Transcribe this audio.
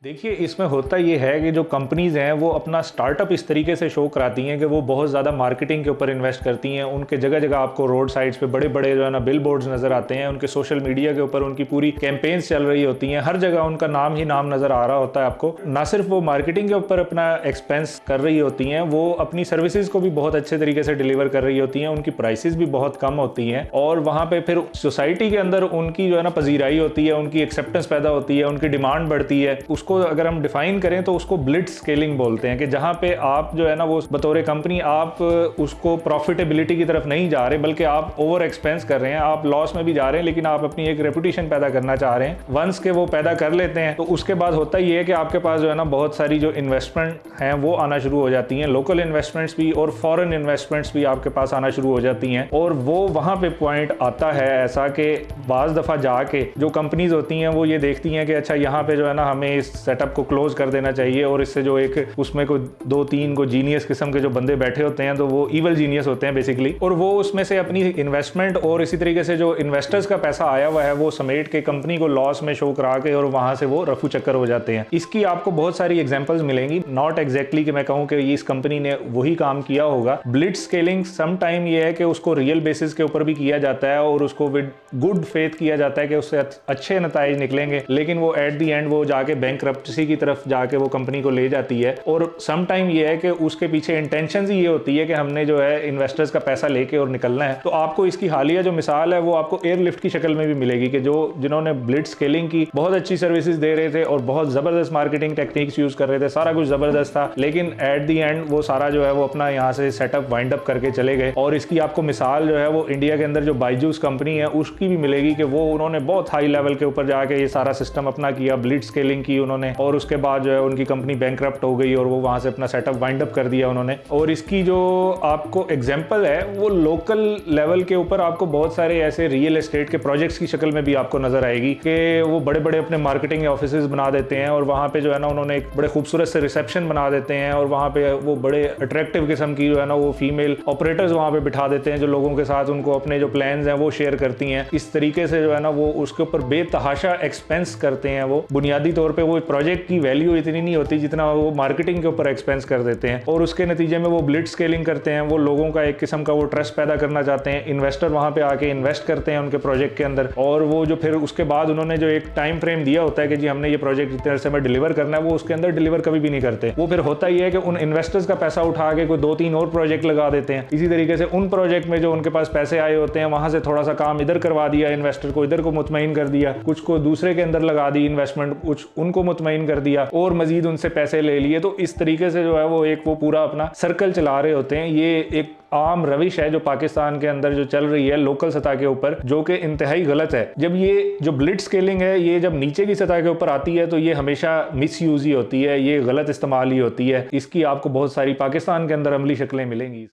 देखिए, इसमें होता ये है कि जो कंपनीज़ हैं वो अपना स्टार्टअप इस तरीके से शो कराती हैं कि वो बहुत ज़्यादा मार्केटिंग के ऊपर इन्वेस्ट करती हैं। उनके जगह-जगह आपको रोड साइड्स पे बड़े-बड़े जो है ना बिल बोर्ड्स नज़र आते हैं। उनके सोशल मीडिया के ऊपर उनकी पूरी कैंपेन्स चल रही होती हैं। हर जगह उनका नाम ही नाम नज़र आ रहा होता है आपको। ना सिर्फ वो मार्केटिंग के ऊपर अपना एक्सपेंस कर रही होती हैं, वो अपनी सर्विसेज को भी बहुत अच्छे तरीके से डिलीवर कर रही होती हैं। उनकी प्राइसेस भी बहुत कम होती हैं और वहाँ पे फिर सोसाइटी के अंदर उनकी जो है ना पजीराई होती है, उनकी एक्सेप्टेंस पैदा होती है, उनकी डिमांड बढ़ती है। उसको अगर हम डिफाइन करें तो उसको ब्लिट्ज स्केलिंग बोलते हैं कि जहां पे आप जो है ना वो बतौर कंपनी आप उसको प्रॉफिटेबिलिटी की तरफ नहीं जा रहे, बल्कि आप ओवर एक्सपेंस कर रहे हैं, आप लॉस में भी जा रहे हैं, लेकिन आप अपनी एक रेपुटेशन पैदा करना चाह रहे हैं। वंस के वो पैदा कर लेते हैं तो उसके बाद होता ये है कि आपके पास जो है ना बहुत सारी जो इन्वेस्टमेंट हैं वो आना शुरू हो जाती हैं, लोकल इन्वेस्टमेंट्स भी और फॉरेन इन्वेस्टमेंट्स भी आपके पास आना शुरू हो जाती हैं। और वो वहां पे पॉइंट आता है ऐसा कि बाज़ दफ़ा जाके जो कंपनीज होती हैं वो ये देखती हैं कि अच्छा यहाँ पे जो है ना हमें इस सेटअप को क्लोज कर देना चाहिए, और इससे जो एक उसमें को 2-3 को जीनियस किस्म के जो बंदे बैठे होते हैं तो वो इवल जीनियस होते हैं बेसिकली, और वो उसमें से अपनी इन्वेस्टमेंट और इसी तरीके से जो इन्वेस्टर्स का पैसा आया हुआ है वो समेट के कंपनी को लॉस में शो करा के और वहां से वो रफू चक्कर हो जाते हैं। इसकी आपको बहुत सारी एग्जांपल्स मिलेंगी, नॉट एग्जैक्टली कि मैं कहूं कि इस कंपनी ने वही काम किया होगा। ब्लिट्ज स्केलिंग सम टाइम ये है कि उसको रियल बेसिस के ऊपर भी किया जाता है और उसको विद गुड फेथ किया जाता है कि उससे अच्छे नताइज निकलेंगे, लेकिन वो एट दी एंड वो जाके बैंकरप्सी की तरफ जाके वो कंपनी को ले जाती है। और सम टाइम ये है कि उसके पीछे इंटेंशन ही ये होती है कि हमने जो है इन्वेस्टर्स का पैसा लेके और निकलना है। तो आपको इसकी हालिया जो मिसाल है वो आपको एयरलिफ्ट की शक्ल में भी मिलेगी कि जो जिन्होंने ब्लिट्ज स्केलिंग की, बहुत अच्छी सर्विसेज दे रहे थे और बहुत जबरदस्त मार्केटिंग टेक्निक्स यूज कर रहे थे, सारा कुछ जबरदस्त था, लेकिन एट दी एंड वो सारा जो है वो अपना यहाँ से सेटअप वाइंड अप करके चले गए। और इसकी आपको मिसाल जो है वो इंडिया के अंदर जो बायजूस कंपनी है उसकी भी मिलेगी कि वो उन्होंने बहुत हाई लेवल के ऊपर जाके ये सारा सिस्टम अपना किया, ब्लिट्ज स्केलिंग की उन्होंने, और उसके बाद जो है उनकी कंपनी बैंकरप्ट हो गई और वो वहां से अपना सेटअप वाइंड अप कर दिया उन्होंने। और इसकी जो आपको एग्जांपल है वो लोकल लेवल के ऊपर आपको बहुत सारे ऐसे रियल एस्टेट के प्रोजेक्ट्स की शक्ल में भी आपको नजर आएगी कि वो बड़े बड़े अपने मार्केटिंग ऑफिसेज बना देते हैं और वहां पे जो है ना उन्होंने एक बड़े खूबसूरत से रिसेप्शन बना देते हैं और वहां पे वो बड़े अट्रैक्टिव किस्म की जो है ना वो फीमेल ऑपरेटर्स वहां पे बिठा देते हैं जो लोगों के साथ उनको अपने जो प्लान्स हैं वो शेयर करती हैं। इस तरीके से जो है ना वो उसके ऊपर बेतहाशा एक्सपेंस करते हैं। वो बुनियादी तौर पर वो प्रोजेक्ट की वैल्यू इतनी नहीं होती जितना वो मार्केटिंग के ऊपर एक्सपेंस कर देते हैं, और उसके नतीजे में वो ब्लिट्ज स्केलिंग करते हैं। वो लोगों का एक किस्म का वो ट्रस्ट पैदा करना चाहते हैं, इन्वेस्टर वहां पे आके इन्वेस्ट करते हैं उनके प्रोजेक्ट के अंदर, और वो जो फिर उसके बाद उन्होंने जो एक टाइम फ्रेम दिया होता है कि जी हमने ये प्रोजेक्ट इतने अरसे में डिलीवर करना है, वो उसके अंदर डिलीवर कभी भी नहीं करते। वो फिर होता ही है कि उन इन्वेस्टर्स का पैसा उठा के कोई 2-3 और प्रोजेक्ट लगा देते हैं। इसी तरीके से उन प्रोजेक्ट में जो उनके पास पैसे आए होते हैं वहां से थोड़ा सा काम इधर करवा दिया, इन्वेस्टर को इधर को मुतमईन कर दिया, कुछ को दूसरे के अंदर लगा दी इन्वेस्टमेंट, कुछ उनको मुतमईन कर दिया और मजीद उनसे पैसे ले लिए। तो इस तरीके से जो है वो एक वो पूरा अपना सर्कल चला रहे होते हैं। ये एक आम रविश है जो पाकिस्तान के अंदर जो चल रही है लोकल सतह के ऊपर, जो कि इंतहाई गलत है। जब ये जो ब्लिट्ज स्केलिंग है ये जब नीचे की सतह के ऊपर आती है तो ये हमेशा मिसयूज ही होती है, ये गलत इस्तेमाल ही होती है। इसकी आपको बहुत सारी पाकिस्तान के अंदर अमली शक्लें मिलेंगी।